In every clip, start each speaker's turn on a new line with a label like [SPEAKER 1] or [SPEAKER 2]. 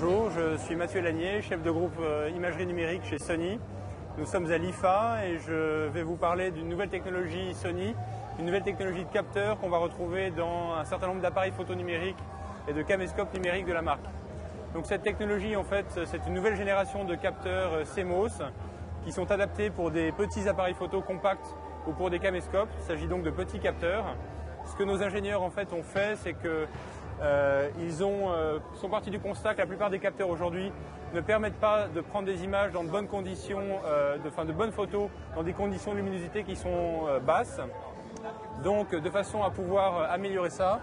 [SPEAKER 1] Bonjour, je suis Mathieu Lanier, chef de groupe imagerie numérique chez Sony. Nous sommes à l'IFA et je vais vous parler d'une nouvelle technologie Sony, une nouvelle technologie de capteur qu'on va retrouver dans un certain nombre d'appareils photo numériques et de caméscopes numériques de la marque. Donc cette technologie, en fait, c'est une nouvelle génération de capteurs CMOS qui sont adaptés pour des petits appareils photo compacts ou pour des caméscopes. Il s'agit donc de petits capteurs. Ce que nos ingénieurs en fait ont fait, c'est que ils sont partis du constat que la plupart des capteurs aujourd'hui ne permettent pas de prendre des images dans de bonnes conditions, de bonnes photos dans des conditions de luminosité qui sont basses. Donc de façon à pouvoir améliorer ça,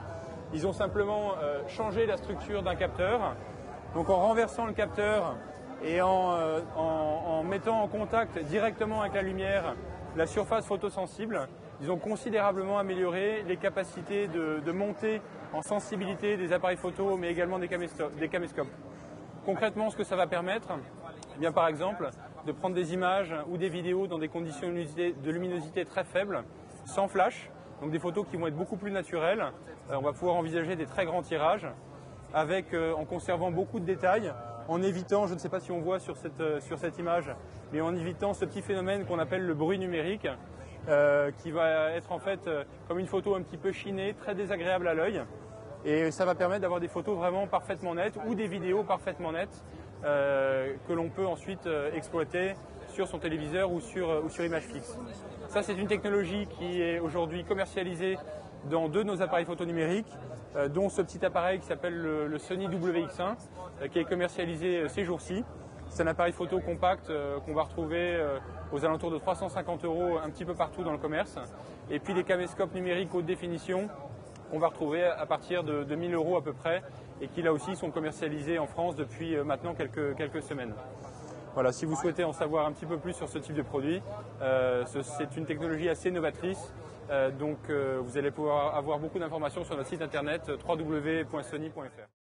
[SPEAKER 1] ils ont simplement changé la structure d'un capteur. Donc en renversant le capteur et en mettant en contact directement avec la lumière la surface photosensible, ils ont considérablement amélioré les capacités de montée en sensibilité des appareils photo, mais également des caméscopes. Concrètement, ce que ça va permettre, eh bien, par exemple, de prendre des images ou des vidéos dans des conditions de luminosité très faibles, sans flash, donc des photos qui vont être beaucoup plus naturelles. On va pouvoir envisager des très grands tirages, en conservant beaucoup de détails, en évitant, je ne sais pas si on voit sur cette image, mais en évitant ce petit phénomène qu'on appelle le bruit numérique, qui va être en fait comme une photo un petit peu chinée, très désagréable à l'œil. Et ça va permettre d'avoir des photos vraiment parfaitement nettes ou des vidéos parfaitement nettes que l'on peut ensuite exploiter sur son téléviseur ou sur image fixe. Ça, c'est une technologie qui est aujourd'hui commercialisée dans deux de nos appareils photo numériques, dont ce petit appareil qui s'appelle le Sony WX1, qui est commercialisé ces jours-ci. C'est un appareil photo compact qu'on va retrouver aux alentours de 350 € un petit peu partout dans le commerce. Et puis des caméscopes numériques haute définition qu'on va retrouver à partir de 1000 € à peu près et qui là aussi sont commercialisés en France depuis maintenant quelques semaines. Voilà, si vous souhaitez en savoir un petit peu plus sur ce type de produit, c'est une technologie assez novatrice. Donc vous allez pouvoir avoir beaucoup d'informations sur notre site internet www.sony.fr.